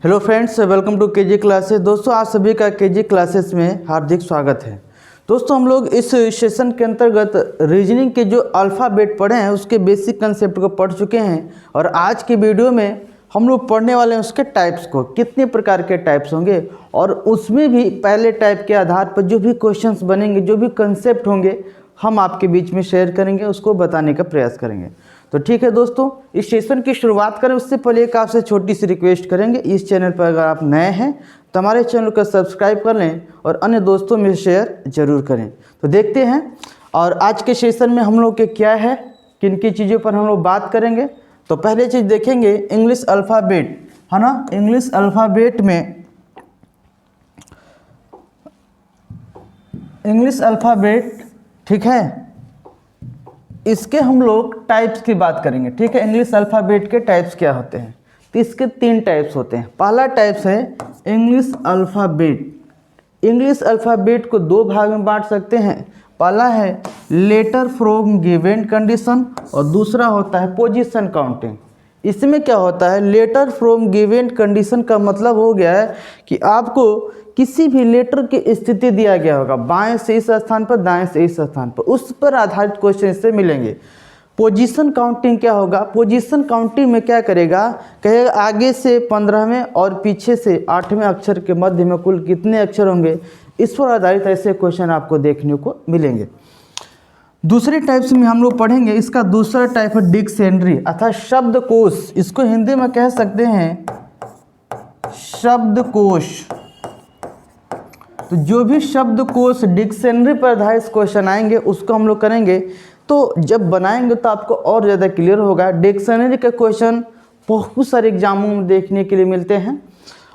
Hello friends, welcome to KG classes. दोस्तों, आप सभी का केजी क्लासेस में हार्दिक स्वागत है। दोस्तों, हम लोग इस सेशन के अंतर्गत रीजनिंग के जो अल्फ़ाबेट पढ़े हैं उसके बेसिक कंसेप्ट को पढ़ चुके हैं और आज के वीडियो में हम लोग पढ़ने वाले हैं उसके टाइप्स को, कितने प्रकार के टाइप्स होंगे और उसमें भी पहले टाइप के आधार पर जो भी क्वेश्चंस बनेंगे, जो भी कंसेप्ट होंगे, हम आपके बीच में शेयर करेंगे, उसको बताने का प्रयास करेंगे। तो ठीक है दोस्तों, इस सेशन की शुरुआत करें उससे पहले एक आपसे छोटी सी रिक्वेस्ट करेंगे। इस चैनल पर अगर आप नए हैं तो हमारे चैनल को सब्सक्राइब कर लें और अन्य दोस्तों में शेयर जरूर करें। तो देखते हैं और आज के सेशन में हम लोग के क्या है, किन किन चीज़ों पर हम लोग बात करेंगे। तो पहले चीज़ देखेंगे इंग्लिश अल्फ़ाबेट, है ना। इंग्लिश अल्फ़ाबेट में इंग्लिश अल्फ़ाबेट, ठीक है, इसके हम लोग टाइप्स की बात करेंगे। ठीक है, इंग्लिश अल्फ़ाबेट के टाइप्स क्या होते हैं। तो इसके 3 टाइप्स होते हैं। पहला टाइप्स है इंग्लिश अल्फ़ाबेट। इंग्लिश अल्फ़ाबेट को 2 भाग में बांट सकते हैं। पहला है लेटर फ्रॉम गिवन कंडीशन और दूसरा होता है पोजीशन काउंटिंग। इसमें क्या होता है, लेटर फ्रॉम गिवन कंडीशन का मतलब हो गया है कि आपको किसी भी लेटर की स्थिति दिया गया होगा, बाएं से इस स्थान पर, दाएं से इस स्थान पर, उस पर आधारित क्वेश्चन इससे मिलेंगे। पोजीशन काउंटिंग क्या होगा, पोजीशन काउंटिंग में क्या करेगा, कहेगा आगे से 15वें और पीछे से 8वें अक्षर के मध्य में कुल कितने अक्षर होंगे, इस पर आधारित ऐसे क्वेश्चन आपको देखने को मिलेंगे। दूसरे टाइप्स में हम लोग पढ़ेंगे, इसका दूसरा टाइप है डिक्शनरी अर्थात शब्दकोश। इसको हिंदी में कह सकते हैं शब्दकोश। तो जो भी शब्दकोश डिक्शनरी पर आधारित क्वेश्चन आएंगे उसको हम लोग करेंगे। तो जब बनाएंगे तो आपको और ज़्यादा क्लियर होगा। डिक्शनरी के क्वेश्चन बहुत सारे एग्जामों में देखने के लिए मिलते हैं।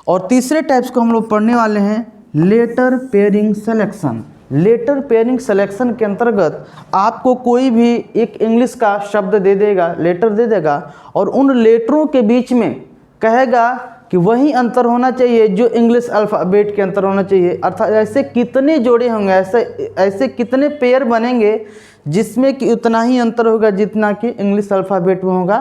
और तीसरे टाइप्स को हम लोग पढ़ने वाले हैं letter pairing selection. Letter pairing selection के अंतर्गत आपको कोई भी एक इंग्लिश का शब्द दे देगा, लेटर दे देगा और उन लेटरों के बीच में कहेगा कि वही अंतर होना चाहिए जो इंग्लिश अल्फ़ाबेट के अंतर होना चाहिए। अर्थात ऐसे कितने जोड़े होंगे, ऐसे कितने पेयर बनेंगे जिसमें कि उतना ही अंतर होगा जितना कि इंग्लिश अल्फ़ाबेट में होगा।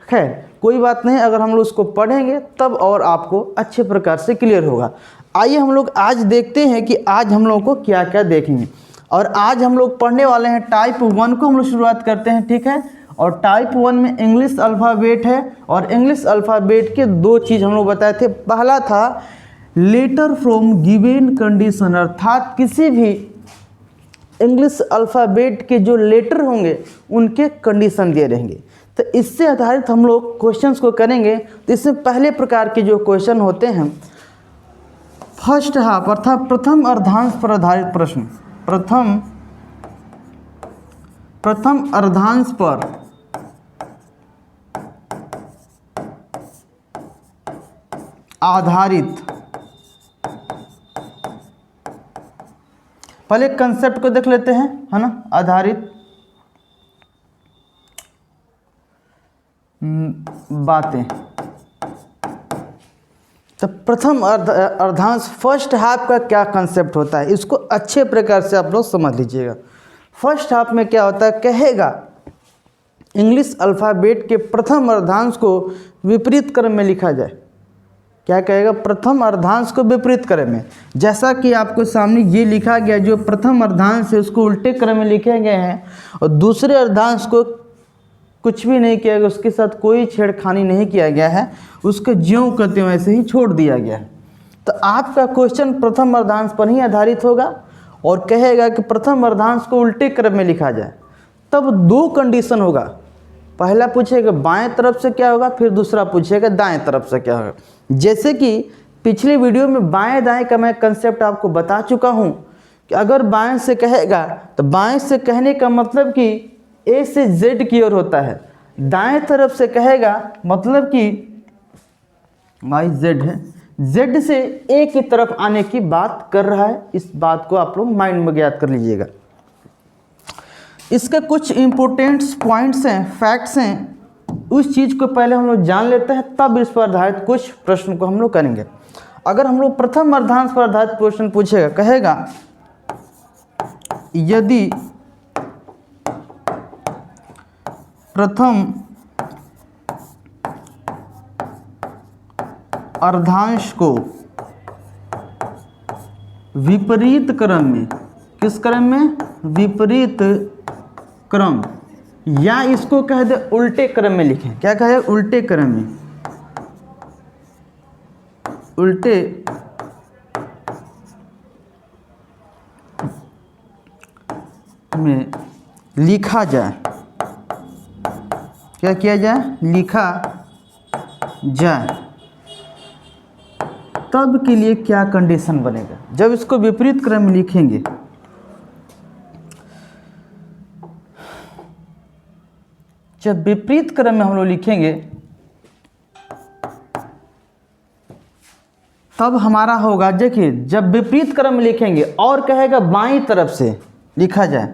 खैर कोई बात नहीं, अगर हम लोग उसको पढ़ेंगे तब और आपको अच्छे प्रकार से क्लियर होगा। आइए हम लोग आज देखते हैं कि आज हम लोग को क्या क्या देखेंगे। और आज हम लोग पढ़ने वाले हैं टाइप 1 को हम लोग शुरुआत करते हैं। ठीक है, और टाइप 1 में इंग्लिश अल्फ़ाबेट है और इंग्लिश अल्फ़ाबेट के 2 चीज़ हम लोग बताए थे। पहला था लेटर फ्रॉम गिवन कंडीशन, अर्थात किसी भी इंग्लिश अल्फ़ाबेट के जो लेटर होंगे उनके कंडीशन दिए रहेंगे। तो इससे आधारित हम लोग क्वेश्चंस को करेंगे। तो इसमें पहले प्रकार के जो क्वेश्चन होते हैं, फर्स्ट हाफ अर्थात प्रथम अर्धांश पर आधारित प्रश्न। प्रथम अर्धांश पर आधारित। पहले कंसेप्ट को देख लेते हैं, है ना। आधारित बातें। तो प्रथम अर्धांश फर्स्ट हाफ का क्या कंसेप्ट होता है, इसको अच्छे प्रकार से आप लोग समझ लीजिएगा। फर्स्ट हाफ में क्या होता है, कहेगा इंग्लिश अल्फ़ाबेट के प्रथम अर्धांश को विपरीत क्रम में लिखा जाए। क्या कहेगा, प्रथम अर्धांश को विपरीत क्रम में। जैसा कि आपको सामने ये लिखा गया, जो प्रथम अर्धांश है उसको उल्टे क्रम में लिखे गए हैं और दूसरे अर्धांश को कुछ भी नहीं किया गया, उसके साथ कोई छेड़खानी नहीं किया गया है, उसको ज्यों कहते हैं वैसे ही छोड़ दिया गया है। तो आपका क्वेश्चन प्रथम अर्धांश पर ही आधारित होगा और कहेगा कि प्रथम अर्धांश को उल्टे क्रम में लिखा जाए। तब 2 कंडीशन होगा, पहला पूछेगा बाएं तरफ से क्या होगा, फिर दूसरा पूछेगा दाएं तरफ से क्या होगा। जैसे कि पिछले वीडियो में बाएं दाएं का मैं कंसेप्ट आपको बता चुका हूं कि अगर बाएं से कहेगा तो बाएं से कहने का मतलब कि ए से जेड की ओर होता है। दाएं तरफ से कहेगा मतलब कि वाई जेड है, जेड से ए की तरफ आने की बात कर रहा है। इस बात को आप लोग माइंड में याद कर लीजिएगा। इसके कुछ इंपॉर्टेंट पॉइंट्स हैं, फैक्ट्स हैं, उस चीज़ को पहले हम लोग जान लेते हैं, तब इस पर आधारित कुछ प्रश्न को हम लोग करेंगे। अगर हम लोग प्रथम अर्धांश पर आधारित क्वेश्चन पूछेगा, कहेगा यदि प्रथम अर्धांश को विपरीत क्रम में, किस क्रम में? विपरीत क्रम, या इसको कह दे उल्टे क्रम में लिखें। क्या कहे? उल्टे क्रम में, उल्टे में लिखा जाए। क्या किया जाए? लिखा जाए। तब के लिए क्या कंडीशन बनेगा? जब इसको विपरीत क्रम में लिखेंगे, जब विपरीत क्रम में हम लोग लिखेंगे तब हमारा होगा, देखिए जब विपरीत क्रम में लिखेंगे और कहेगा बाईं तरफ से लिखा जाए,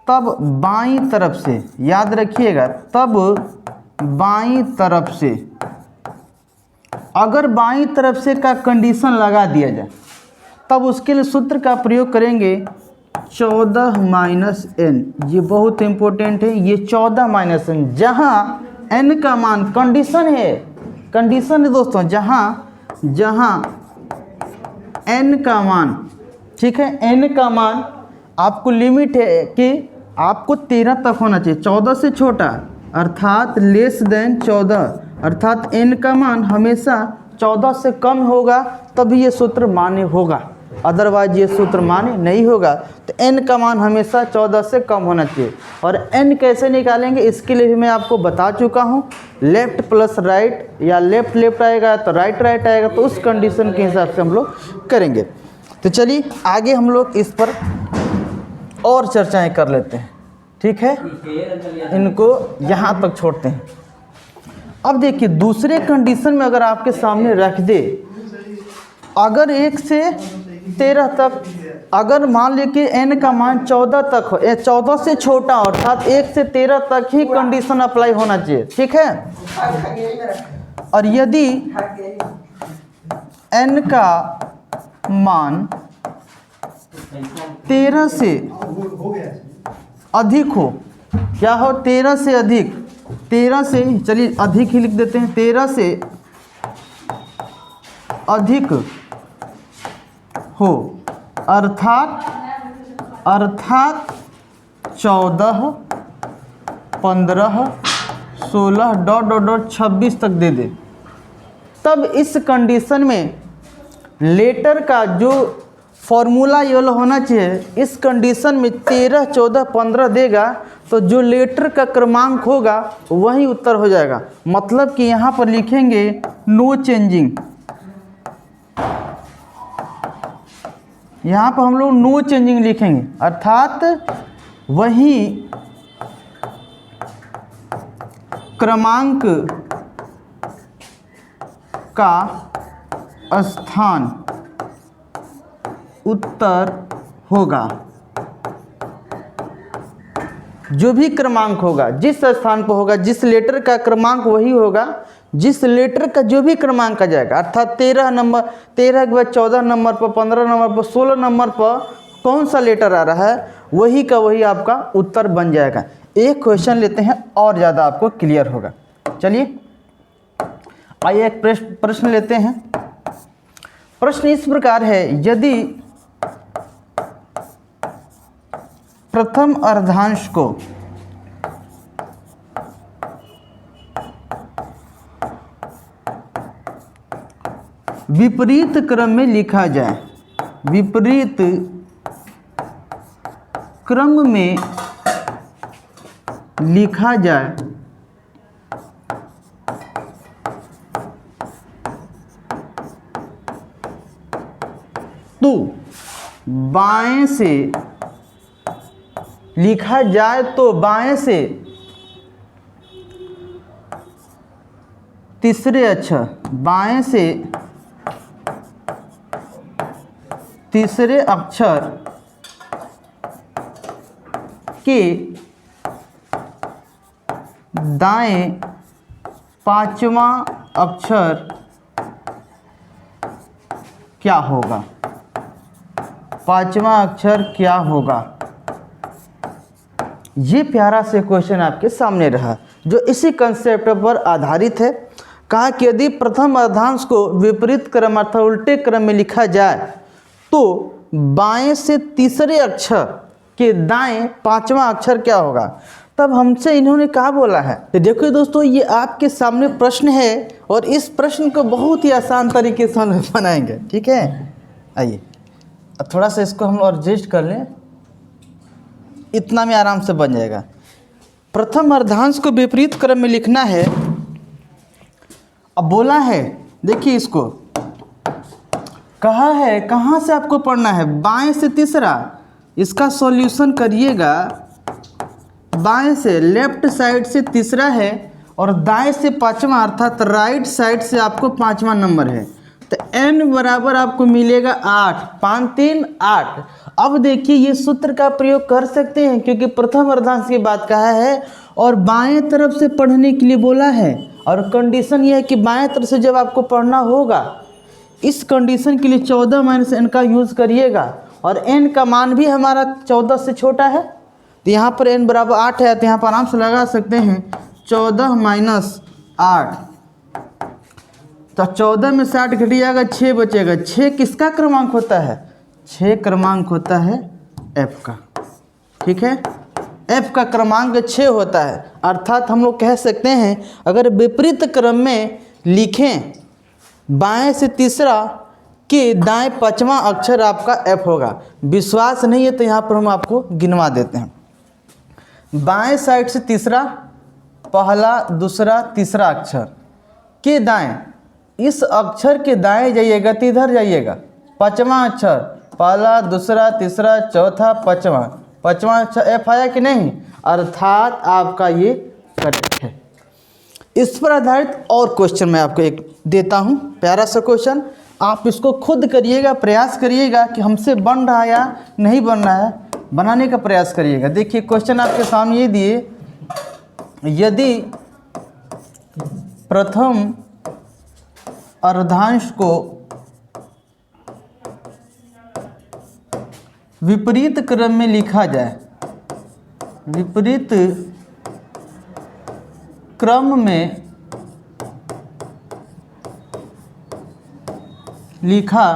तब बाईं तरफ से, याद रखिएगा, तब बाईं तरफ से, अगर बाईं तरफ से का कंडीशन लगा दिया जाए तब उसके लिए सूत्र का प्रयोग करेंगे 14 माइनस n। ये बहुत इंपॉर्टेंट है, ये 14 माइनस n, जहाँ n का मान कंडीशन है, कंडीशन है दोस्तों, जहाँ n का मान, ठीक है, n का मान आपको लिमिट है कि आपको 13 तक होना चाहिए, 14 से छोटा अर्थात लेस देन 14, अर्थात n का मान हमेशा 14 से कम होगा तभी ये सूत्र मान्य होगा, अदरवाइज ये सूत्र मान्य नहीं होगा। तो n का मान हमेशा 14 से कम होना चाहिए। और n कैसे निकालेंगे इसके लिए भी मैं आपको बता चुका हूँ, लेफ्ट प्लस राइट, या लेफ्ट लेफ्ट आएगा तो राइट राइट आएगा, तो उस कंडीशन के हिसाब से हम लोग करेंगे। तो चलिए आगे हम लोग इस पर और चर्चाएं कर लेते हैं, ठीक है, इनको यहाँ तक छोड़ते हैं। अब देखिए दूसरे कंडीशन में अगर आपके सामने रख दे, अगर 1 से 13 तक, अगर मान लीजिए कि n का मान 14 तक हो, 14 से छोटा अर्थात 1 से 13 तक ही कंडीशन अप्लाई होना चाहिए, ठीक है। और यदि n का मान 13 से अधिक हो, क्या हो? 13 से अधिक, 13 से, चलिए अधिक ही लिख देते हैं, 13 से अधिक हो अर्थात 14, 15, 16 डॉट डॉट डॉट 26 तक दे दे, तब इस कंडीशन में लेटर का जो फॉर्मूला ये वाला होना चाहिए, इस कंडीशन में 13, 14, 15 देगा तो जो लेटर का क्रमांक होगा वही उत्तर हो जाएगा। मतलब कि यहाँ पर लिखेंगे नो चेंजिंग, यहाँ पर हम लोग नो चेंजिंग लिखेंगे, अर्थात वही क्रमांक का स्थान उत्तर होगा। जो भी क्रमांक होगा, जिस स्थान पर होगा, जिस लेटर का क्रमांक वही होगा, जिस लेटर का जो भी क्रमांक आ जाएगा, अर्थात 13 नंबर, 13 के बाद 14 नंबर पर, 15 नंबर पर, 16 नंबर पर कौन सा लेटर आ रहा है वही का वही आपका उत्तर बन जाएगा। एक क्वेश्चन लेते हैं और ज़्यादा आपको क्लियर होगा। चलिए आइए एक प्रश्न लेते हैं। प्रश्न इस प्रकार है, यदि प्रथम अर्धांश को विपरीत क्रम में लिखा जाए, विपरीत क्रम में लिखा जाए तो बाएं से लिखा जाए तो बाएं से तीसरे अक्षर, बाएं से तीसरे अक्षर के दाएं पांचवा अक्षर क्या होगा? पांचवा अक्षर क्या होगा? ये प्यारा से क्वेश्चन आपके सामने रहा जो इसी कंसेप्ट पर आधारित है। कहा कि यदि प्रथम अर्धांश को विपरीत क्रम अर्थात उल्टे क्रम में लिखा जाए तो बाएं से तीसरे अक्षर के दाएं पांचवा अक्षर क्या होगा। तब हमसे इन्होंने कहा बोला है। तो देखो दोस्तों, ये आपके सामने प्रश्न है और इस प्रश्न को बहुत ही आसान तरीके से हम बनाएंगे। ठीक है, आइए अब थोड़ा सा इसको हम और एडजस्ट कर लें, इतना में आराम से बन जाएगा। प्रथम अर्धांश को विपरीत क्रम में लिखना है। अब बोला है, देखिए इसको कहा है कहाँ से आपको पढ़ना है, बाएं से तीसरा। इसका सॉल्यूशन करिएगा, बाएं से लेफ्ट साइड से तीसरा है और दाएं से पांचवा अर्थात राइट साइड से आपको पांचवा नंबर है। तो n बराबर आपको मिलेगा 8, 5 3 8। अब देखिए ये सूत्र का प्रयोग कर सकते हैं क्योंकि प्रथम अर्धांश की बात कहा है और बाएं तरफ से पढ़ने के लिए बोला है। और कंडीशन ये है कि बाएं तरफ से जब आपको पढ़ना होगा, इस कंडीशन के लिए 14 - n का यूज़ करिएगा और n का मान भी हमारा 14 से छोटा है। तो यहाँ पर n बराबर 8 है, तो यहाँ पर आराम से लगा सकते हैं 14 - 8। तो 14 में से 8 घट जाएगा, 6 बचेगा। 6 किसका क्रमांक होता है? 6 क्रमांक होता है f का। ठीक है, f का क्रमांक 6 होता है। अर्थात हम लोग कह सकते हैं अगर विपरीत क्रम में लिखें, बाएं से तीसरा के दाएं पांचवा अक्षर आपका f होगा। विश्वास नहीं है तो यहाँ पर हम आपको गिनवा देते हैं। बाएं साइड से तीसरा, पहला दूसरा तीसरा अक्षर के दाएं, इस अक्षर के दाएं जाइएगा तो इधर जाइएगा, पांचवा अक्षर, पहला दूसरा तीसरा चौथा पांचवा अक्षर f आया कि नहीं, अर्थात आपका ये करेक्ट है। इस पर आधारित और क्वेश्चन मैं आपको एक देता हूँ, प्यारा सा क्वेश्चन। आप इसको खुद करिएगा, प्रयास करिएगा कि हमसे बन रहा है या नहीं बन रहा है, बनाने का प्रयास करिएगा। देखिए क्वेश्चन आपके सामने ये दिए, यदि प्रथम अर्धांश को विपरीत क्रम में लिखा जाए, विपरीत क्रम में लिखा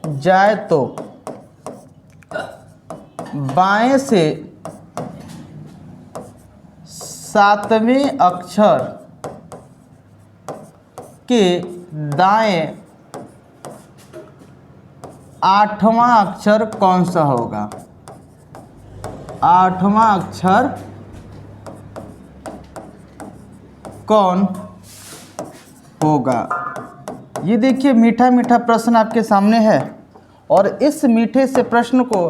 जाए तो बाएं से सातवें अक्षर के दाएं आठवां अक्षर कौन सा होगा? आठवां अक्षर कौन होगा? ये देखिए मीठा मीठा प्रश्न आपके सामने है और इस मीठे से प्रश्न को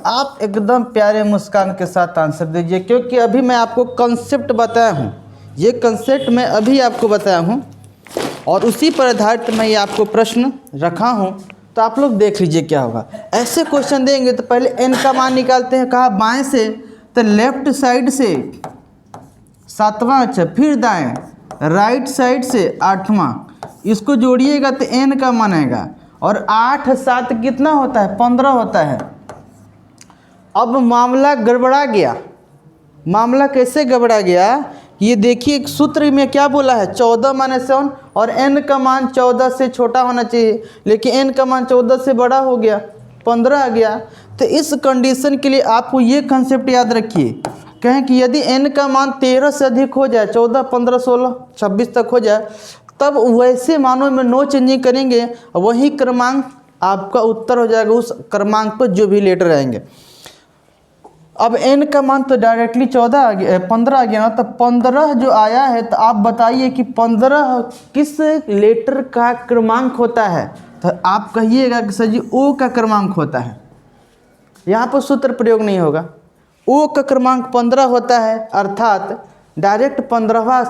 आप एकदम प्यारे मुस्कान के साथ आंसर दीजिए, क्योंकि अभी मैं आपको कंसेप्ट बताया हूँ, ये कंसेप्ट मैं अभी आपको बताया हूँ और उसी पर आधारित मैं ये आपको प्रश्न रखा हूँ। तो आप लोग देख लीजिए क्या होगा। ऐसे क्वेश्चन देंगे तो पहले n का मान निकालते हैं, कहा बाएं से, तो लेफ्ट साइड से सातवां अक्षर, फिर दाएं राइट साइड से आठवां, इसको जोड़िएगा तो n का मान आएगा और 8 7 कितना होता है? 15 होता है। अब मामला गड़बड़ा गया। मामला कैसे गड़बड़ा गया? ये देखिए एक सूत्र में क्या बोला है, 14 - 7 और n का मान 14 से छोटा होना चाहिए, लेकिन n का मान 14 से बड़ा हो गया, 15 आ गया। तो इस कंडीशन के लिए आपको ये कंसेप्ट याद रखिए, कहें कि यदि n का मान 13 से अधिक हो जाए, 14 15 16 26 तक हो जाए, तब वैसे मानों में नो चेंजिंग करेंगे, वही क्रमांक आपका उत्तर हो जाएगा उस क्रमांक पर जो भी लेटर आएंगे। अब n का मान तो डायरेक्टली 15 आ गया ना, तो 15 जो आया है, तो आप बताइए कि 15 किस लेटर का क्रमांक होता है? तो आप कहिएगा कि सर जी O का क्रमांक होता है। यहाँ पर सूत्र प्रयोग नहीं होगा, O का क्रमांक 15 होता है, अर्थात डायरेक्ट 15वां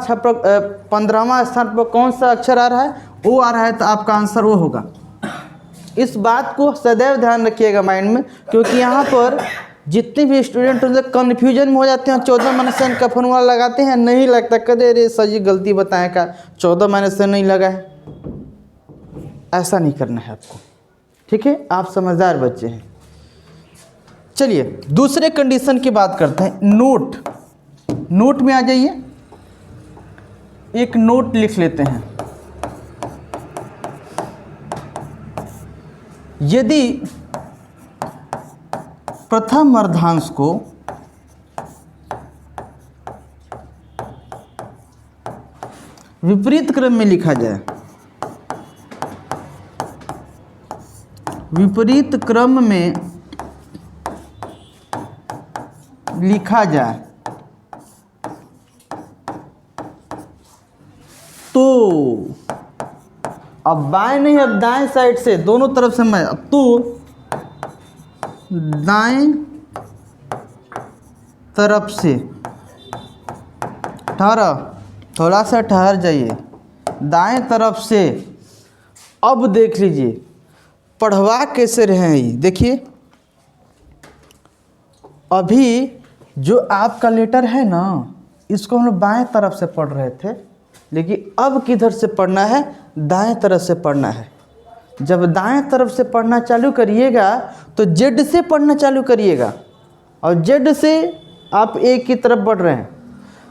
स्थान पर कौन सा अक्षर आ रहा है? O आ रहा है, तो आपका आंसर वो होगा। इस बात को सदैव ध्यान रखिएगा माइंड में, क्योंकि यहाँ पर जितने भी स्टूडेंट होते हैं कन्फ्यूजन में हो जाते हैं, 14 - n का फॉर्मूला लगाते हैं, नहीं लगता, कदे रे सर जी गलती बताएं का 14 - n नहीं लगा है। ऐसा नहीं करना है आपको, ठीक है? आप समझदार बच्चे हैं। चलिए दूसरे कंडीशन की बात करते हैं। नोट में आ जाइए। एक नोट लिख लेते हैं। यदि प्रथम अर्धांश को विपरीत क्रम में लिखा जाए, विपरीत क्रम में लिखा जाए तो अब बाएं नहीं, अब दाएं साइड से दोनों तरफ से मैं, अब तो दाएं तरफ से ठहरा, थोड़ा सा ठहर जाइए, दाएं तरफ से। अब देख लीजिए पढ़वा कैसे रहे हैं ये, देखिए अभी जो आपका लेटर है ना, इसको हम लोग बाएं तरफ से पढ़ रहे थे, लेकिन अब किधर से पढ़ना है, दाएं तरफ से पढ़ना है। जब दाएं तरफ से पढ़ना चालू करिएगा तो जेड से पढ़ना चालू करिएगा, और जेड से आप एक की तरफ बढ़ रहे हैं,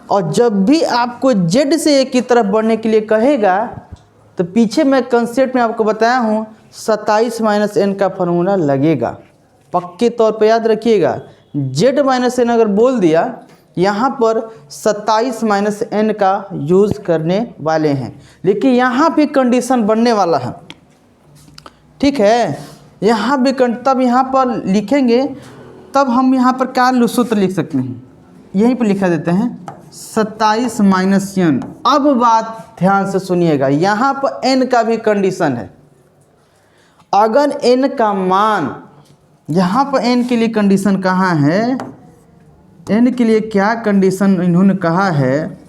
और जब भी आपको जेड से एक की तरफ बढ़ने के लिए कहेगा तो पीछे मैं कंसेप्ट में आपको बताया हूँ 27 - n का फॉर्मूला लगेगा, पक्के तौर पे याद रखिएगा। जेड माइनस एन अगर बोल दिया, यहाँ पर 27 - n का यूज़ करने वाले हैं, लेकिन यहाँ भी कंडीशन बनने वाला है, ठीक है। यहाँ भी तब यहाँ पर लिखेंगे, तब हम यहाँ पर क्या सूत्र लिख सकते हैं, यहीं पर लिखा देते हैं 27 - n। अब बात ध्यान से सुनिएगा, यहाँ पर n का भी कंडीशन है। अगर n का मान, यहाँ पर n के लिए कंडीशन कहाँ है, n के लिए क्या कंडीशन इन्होंने कहा है,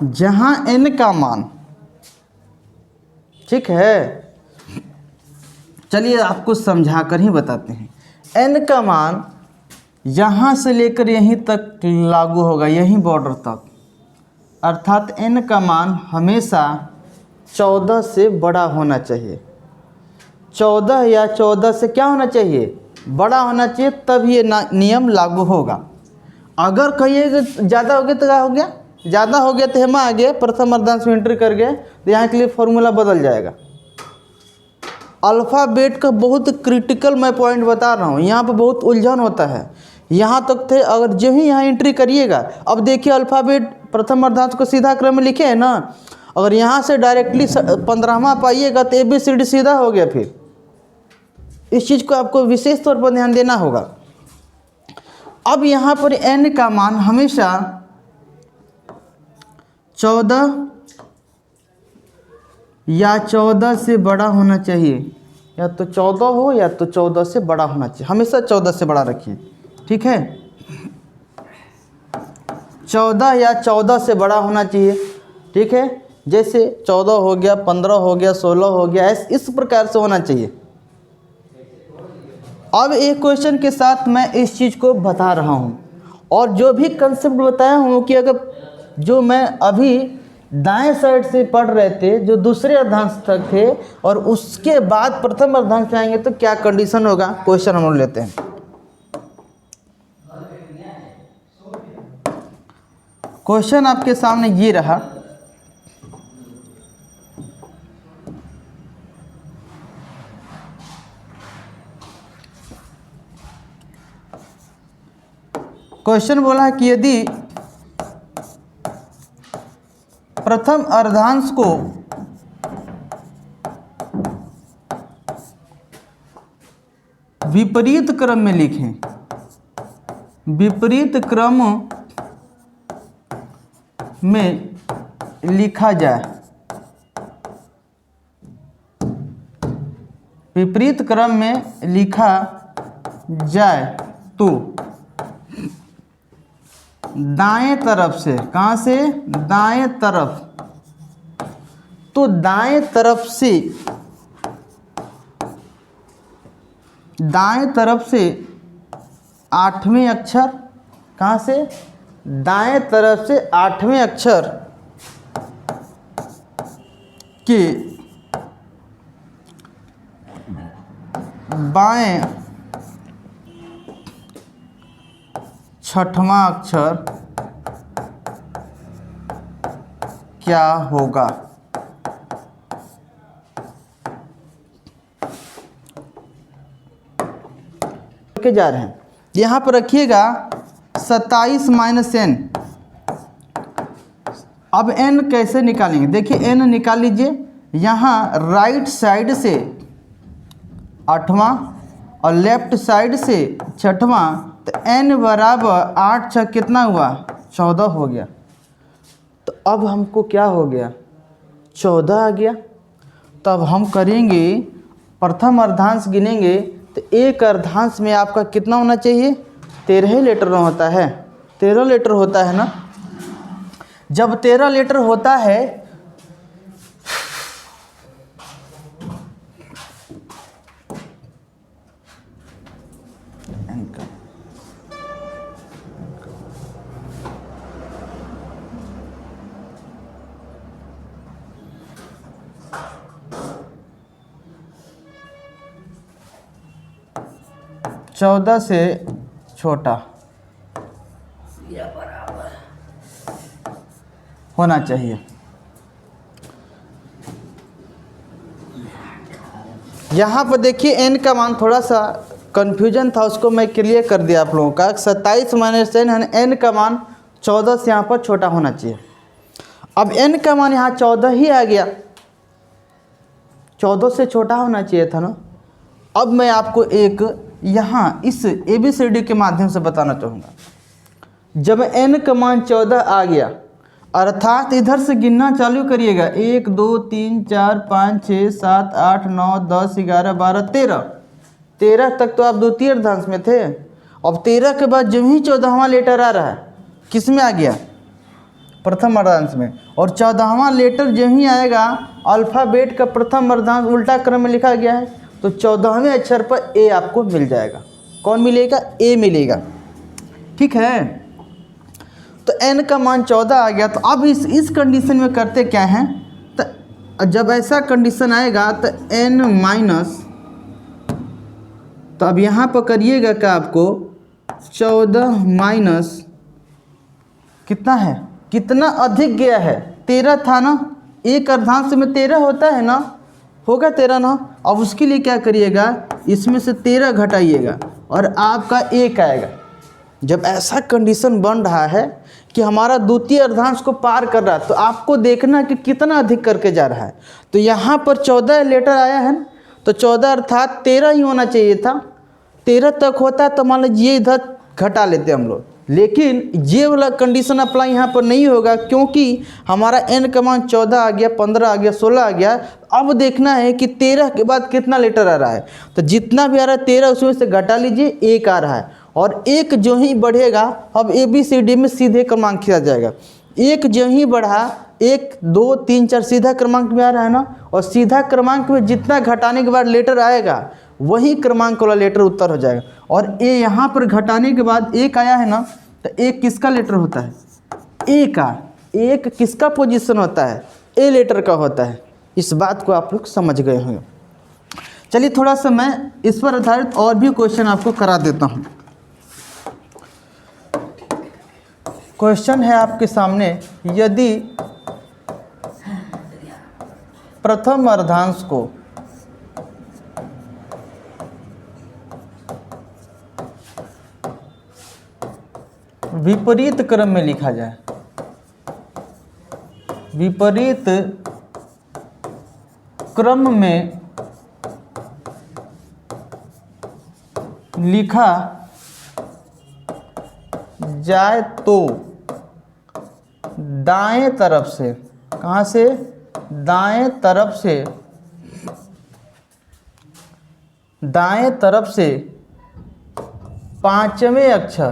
जहाँ n का मान, ठीक है, चलिए आपको समझा कर ही बताते हैं। n का मान यहाँ से लेकर यहीं तक लागू होगा, यहीं बॉर्डर तक, अर्थात n का मान हमेशा 14 से बड़ा होना चाहिए। 14 या 14 से क्या होना चाहिए, बड़ा होना चाहिए, तब ये नियम लागू होगा। अगर कहिए ज़्यादा हो गया तो क्या हो गया, ज़्यादा हो गया तो हम आ गए प्रथम अर्धांश में एंट्री कर गए, तो यहाँ के लिए फॉर्मूला बदल जाएगा। अल्फ़ाबेट का बहुत क्रिटिकल मैं पॉइंट बता रहा हूँ, यहाँ पर बहुत उलझन होता है। यहाँ तक थे, अगर जो ही यहाँ एंट्री करिएगा, अब देखिए अल्फ़ाबेट प्रथम अर्धांश को सीधा क्रम में लिखे है ना, अगर यहाँ से डायरेक्टली 15वां पाइएगा तो ABCD सीधा हो गया। फिर इस चीज़ को आपको विशेष तौर पर ध्यान देना होगा। अब यहाँ पर n का मान हमेशा 14 या 14 से बड़ा होना चाहिए, या तो 14 हो या तो 14 से बड़ा होना चाहिए, हमेशा 14 से बड़ा रखिए, ठीक है। 14 या 14 से बड़ा होना चाहिए, ठीक है। जैसे 14 हो गया, 15 हो गया, 16 हो गया, इस प्रकार से होना चाहिए। अब एक क्वेश्चन के साथ मैं इस चीज़ को बता रहा हूँ, और जो भी कंसेप्ट बताया हूँ कि अगर जो मैं अभी दाएं साइड से पढ़ रहे थे, जो दूसरे अर्धांश तक थे, और उसके बाद प्रथम अर्धांश में आएंगे तो क्या कंडीशन होगा, क्वेश्चन हम लोग लेते हैं। क्वेश्चन आपके सामने ये रहा, क्वेश्चन बोला है कि यदि प्रथम अर्धांश को विपरीत क्रम में लिखें, विपरीत क्रम में लिखा जाए, विपरीत क्रम में लिखा जाए तो दाएं तरफ से, कहाँ से, दाएं तरफ, तो दाएं तरफ से, दाएं तरफ से 8वें अक्षर, कहाँ से, दाएं तरफ से 8वें अक्षर के बाएं 6वां अक्षर क्या होगा। के जा रहे हैं, यहाँ पर रखिएगा 27 माइनस n। अब n कैसे निकालेंगे, देखिए n निकाल लीजिए, यहाँ राइट साइड से 8वां और लेफ्ट साइड से 6वां, तो n बराबर 8 6 कितना हुआ, 14 हो गया। तो अब हमको क्या हो गया, 14 आ गया। तो अब हम करेंगे प्रथम अर्धांश गिनेंगे, तो एक अर्धांश में आपका कितना होना चाहिए, 13 लीटर होता है, 13 लीटर होता है ना। जब 13 लीटर होता है चौदह से छोटा होना चाहिए। यहाँ पर देखिए n का मान थोड़ा सा कन्फ्यूजन था, उसको मैं क्लियर कर दिया आप लोगों का। 27 माइनस n का मान 14 से यहाँ पर छोटा होना चाहिए। अब n का मान यहाँ 14 ही आ गया, 14 से छोटा होना चाहिए था ना। अब मैं आपको एक यहाँ इस ABCD के माध्यम से बताना चाहूँगा। जब n का मान 14 आ गया, अर्थात इधर से गिनना चालू करिएगा, 1 2 3 4 5 6 7 8 9 10 11 12 13, 13 तक तो आप द्वितीय अर्धांश में थे। अब 13 के बाद जब ही 14वां लेटर आ रहा है, किस में आ गया, प्रथम अर्धांश में। और 14वां लेटर जब ही आएगा, अल्फ़ाबेट का प्रथम अर्धांश उल्टा क्रम में लिखा गया है, तो 14वें अक्षर पर ए आपको मिल जाएगा। कौन मिलेगा, ए मिलेगा, ठीक है। तो n का मान 14 आ गया। तो अब इस कंडीशन में करते क्या हैं, तो जब ऐसा कंडीशन आएगा तो n माइनस, तो अब यहाँ पर करिएगा क्या, आपको 14 माइनस कितना है, कितना अधिक गया है, 13 था ना, एक अर्धांश में 13 होता है ना, होगा 13 ना। अब उसके लिए क्या करिएगा, इसमें से 13 घटाइएगा और आपका 1 आएगा। जब ऐसा कंडीशन बन रहा है कि हमारा द्वितीय अर्धांश को पार कर रहा है, तो आपको देखना कि कितना अधिक करके जा रहा है। तो यहाँ पर 14 लेटर आया है, तो 14 अर्थात 13 ही होना चाहिए था। 13 तक होता तो मान लीजिए इधर घटा लेते हम लोग, लेकिन ये वाला कंडीशन अप्लाई यहाँ पर नहीं होगा, क्योंकि हमारा n का मान 14 आ गया, 15 आ गया, 16 आ गया। अब देखना है कि 13 के बाद कितना लेटर आ रहा है, तो जितना भी आ रहा है 13 उसमें से घटा लीजिए, 1 आ रहा है। और 1 जो ही बढ़ेगा, अब ABCD में सीधे क्रमांक खींचा जाएगा। 1 जो ही बढ़ा, 1 2 3 4 सीधा क्रमांक में आ रहा है ना, और सीधा क्रमांक में जितना घटाने के बाद लेटर आएगा, वही क्रमांक वाला लेटर उत्तर हो जाएगा। और ए यहाँ पर घटाने के बाद 1 आया है ना, तो 1 किसका लेटर होता है, ए का। 1 किसका पोजीशन होता है, ए लेटर का होता है। इस बात को आप लोग समझ गए होंगे। चलिए थोड़ा सा मैं इस पर आधारित और भी क्वेश्चन आपको करा देता हूँ। क्वेश्चन है आपके सामने, यदि प्रथम अर्धांश को विपरीत क्रम में लिखा जाए, विपरीत क्रम में लिखा जाए तो दाएं तरफ से, कहाँ से, दाएं तरफ से, दाएं तरफ से पांचवें अक्षर,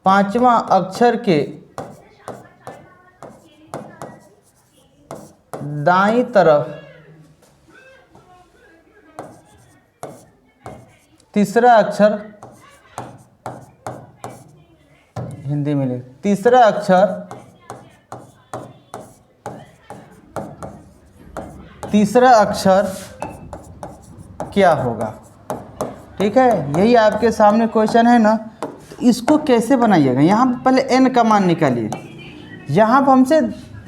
पांचवां अक्षर के दाईं तरफ तीसरा अक्षर, हिंदी में लिख, तीसरा अक्षर, तीसरा अक्षर क्या होगा। ठीक है, यही आपके सामने क्वेश्चन है ना। तो इसको कैसे बनाइएगा, यहाँ पर पहले n का मान निकालिए। यहाँ पर हमसे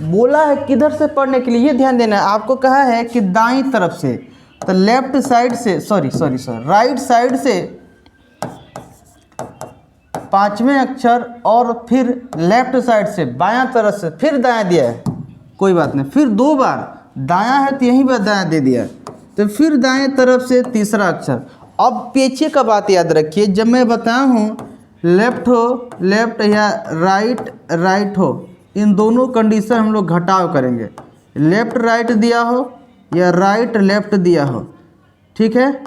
बोला है किधर से पढ़ने के लिए, ये ध्यान देना है। आपको कहा है कि दाईं तरफ से, तो लेफ्ट साइड से, राइट साइड से 5वें अक्षर और फिर लेफ्ट साइड से बायां तरफ से फिर दायां दिया है, कोई बात नहीं, फिर 2 बार दायां है तो यहीं पर दायां दे दिया, तो फिर दाएं तरफ से तीसरा अक्षर। अब पीछे का बात याद रखिए, जब मैं बताया हूँ लेफ्ट हो लेफ्ट या राइट राइट हो, इन दोनों कंडीशन हम लोग घटाव करेंगे, लेफ्ट राइट दिया हो या राइट लेफ्ट दिया हो, ठीक है,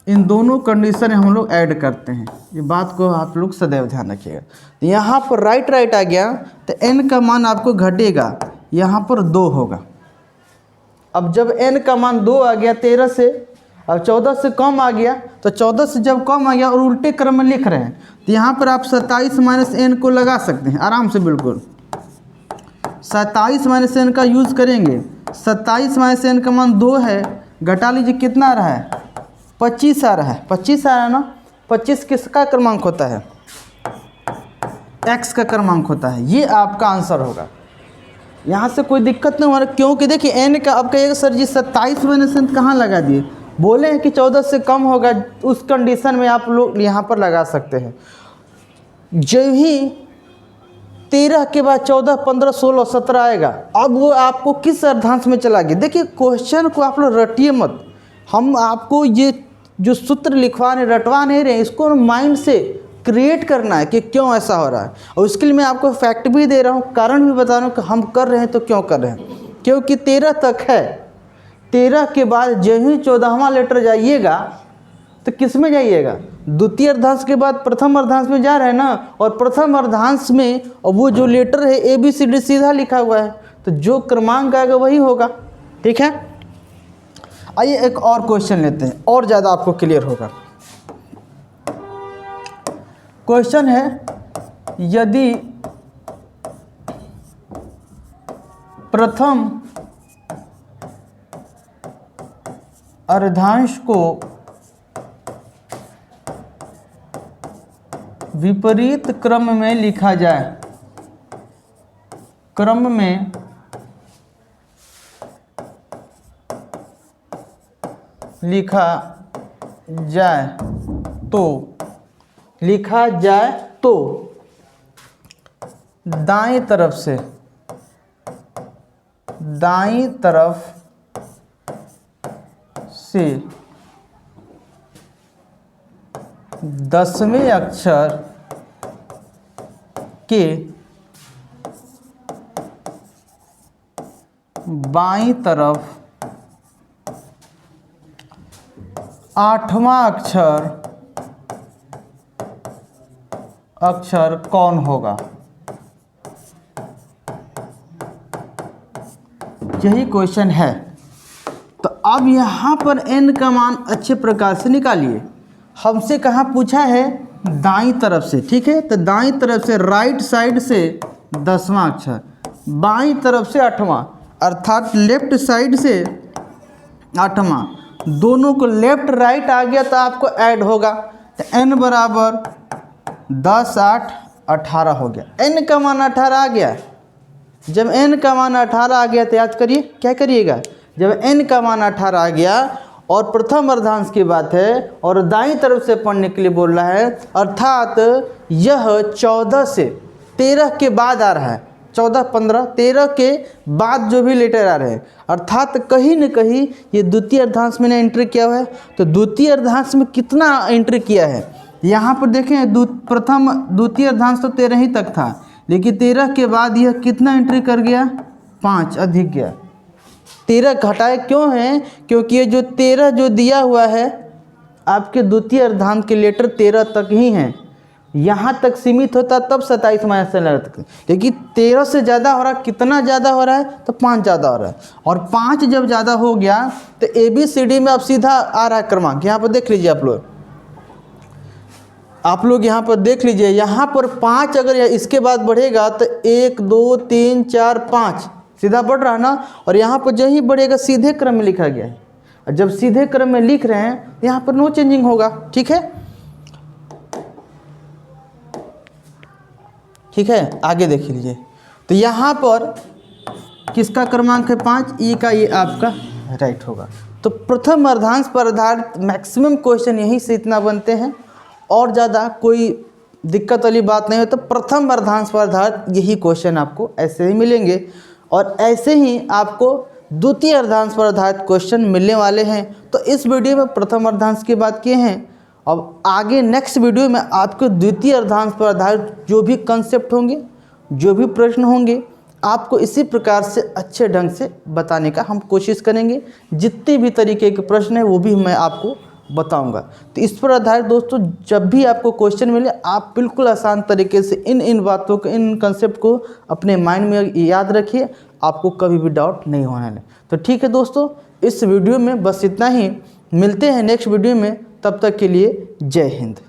इन दोनों कंडीशन हम लोग ऐड करते हैं। ये बात को आप लोग सदैव ध्यान रखिएगा। तो यहाँ पर राइट राइट आ गया तो n का मान आपको घटेगा, यहाँ पर 2 होगा। अब जब n का मान 2 आ गया 13 से, अब 14 से कम आ गया, तो 14 से जब कम आ गया और उल्टे क्रम में लिख रहे हैं, तो यहाँ पर आप 27 माइनस n को लगा सकते हैं आराम से, बिल्कुल 27 माइनस n का यूज़ करेंगे। 27 माइनस n का मान 2 है, घटा लीजिए कितना आ रहा है, 25 आ रहा है, 25 आ रहा है ना। 25 किसका क्रमांक होता है, x का क्रमांक होता है, ये आपका आंसर होगा। यहाँ से कोई दिक्कत नहीं हो रहा, क्योंकि देखिए n का अब कहिएगा सर जी 27 माइनस n कहाँ लगा दिए, बोले हैं कि 14 से कम होगा, उस कंडीशन में आप लोग यहाँ पर लगा सकते हैं। जब ही 13 के बाद 14, 15, 16, 17 आएगा, अब वो आपको किस अर्धांश में चला गया। देखिए क्वेश्चन को आप लोग रटिए मत, हम आपको ये जो सूत्र लिखवा रहे रटवा नहीं रहे, इसको माइंड से क्रिएट करना है कि क्यों ऐसा हो रहा है। और उसके लिए मैं आपको फैक्ट भी दे रहा हूँ, कारण भी बता रहा हूँ कि हम कर रहे हैं तो क्यों कर रहे हैं, क्योंकि 13 तक है, 13 के बाद जब ही 14वां लेटर जाइएगा तो किस में जाइएगा, द्वितीय अर्धांश के बाद प्रथम अर्धांश में जा रहे हैं ना, और प्रथम अर्धांश में और वो जो लेटर है ABCD सीधा लिखा हुआ है, तो जो क्रमांक आएगा वही होगा, ठीक है। आइए एक और क्वेश्चन लेते हैं, और ज़्यादा आपको क्लियर होगा। क्वेश्चन है, यदि प्रथम अर्धांश को विपरीत क्रम में लिखा जाए, क्रम में लिखा जाए तो दाईं तरफ से 10वें अक्षर के बाईं तरफ 8वां अक्षर कौन होगा। यही क्वेश्चन है। तो अब यहाँ पर n का मान अच्छे प्रकार से निकालिए। हमसे कहाँ पूछा है, दाईं तरफ से, ठीक है। तो दाईं तरफ से राइट साइड से 10वां अक्षर, बाईं तरफ से 8वां, अर्थात लेफ्ट साइड से 8वां, दोनों को लेफ्ट राइट आ गया तो आपको ऐड होगा। तो n बराबर 10, 8, 18 हो गया। n का मान 18 आ गया। जब n का मान 18 आ गया तो याद करिए क्या करिएगा, जब n का मान 18 आ गया और प्रथम अर्धांश की बात है और दाईं तरफ से पढ़ने के लिए बोल रहा है, अर्थात यह 14 से 13 के बाद आ रहा है, 14, 15, 13 के बाद जो भी लेटर आ रहे हैं, अर्थात कहीं न कहीं ये द्वितीय अर्धांश में एंट्री किया हुआ है। तो द्वितीय अर्धांश में कितना एंट्री किया है, यहाँ पर देखें प्रथम द्वितीय अर्धांश तो 13 ही तक था, लेकिन 13 के बाद यह कितना एंट्री कर गया, 5 अधिक गया। 13 घटाए क्यों है, क्योंकि ये जो 13 जो दिया हुआ है आपके द्वितीय अर्धांश के लेटर 13 तक ही हैं, यहाँ तक सीमित होता तब 27 माइनस से लगता, क्योंकि 13 से ज़्यादा हो रहा है। कितना ज़्यादा हो रहा है, तो 5 ज़्यादा हो रहा है, और 5 जब ज़्यादा हो गया तो ABCD में अब सीधा आ रहा है क्रमांक। यहाँ पर देख लीजिए आप लोग यहाँ पर देख लीजिए, यहाँ पर 5 अगर इसके बाद बढ़ेगा तो 1, 2, 3, 4, 5 सीधा बढ़ रहा है ना, और यहाँ पर जहीं बढ़ेगा सीधे क्रम में लिखा गया है। और जब सीधे क्रम में लिख रहे हैं यहाँ पर नो चेंजिंग होगा, ठीक है। ठीक है, आगे देख लीजिए। तो यहाँ पर किसका क्रमांक है 5, ई का, ये आपका राइट होगा। तो प्रथम अर्धांश पर आधारित मैक्सिमम क्वेश्चन यहीं से इतना बनते हैं, और ज़्यादा कोई दिक्कत वाली बात नहीं हो। तो प्रथम अर्धांश पर आधारित यही क्वेश्चन आपको ऐसे ही मिलेंगे, और ऐसे ही आपको द्वितीय अर्धांश पर आधारित क्वेश्चन मिलने वाले हैं। तो इस वीडियो में प्रथम अर्धांश की बात किए हैं, अब आगे नेक्स्ट वीडियो में आपको द्वितीय अर्धांश पर आधारित जो भी कंसेप्ट होंगे, जो भी प्रश्न होंगे, आपको इसी प्रकार से अच्छे ढंग से बताने का हम कोशिश करेंगे। जितने भी तरीके के प्रश्न हैं वो भी मैं आपको बताऊंगा। तो इस पर आधारित दोस्तों जब भी आपको क्वेश्चन मिले, आप बिल्कुल आसान तरीके से इन बातों को, इन कंसेप्ट को अपने माइंड में याद रखिए, आपको कभी भी डाउट नहीं होने लगे। तो ठीक है दोस्तों, इस वीडियो में बस इतना ही। मिलते हैं नेक्स्ट वीडियो में, तब तक के लिए जय हिंद।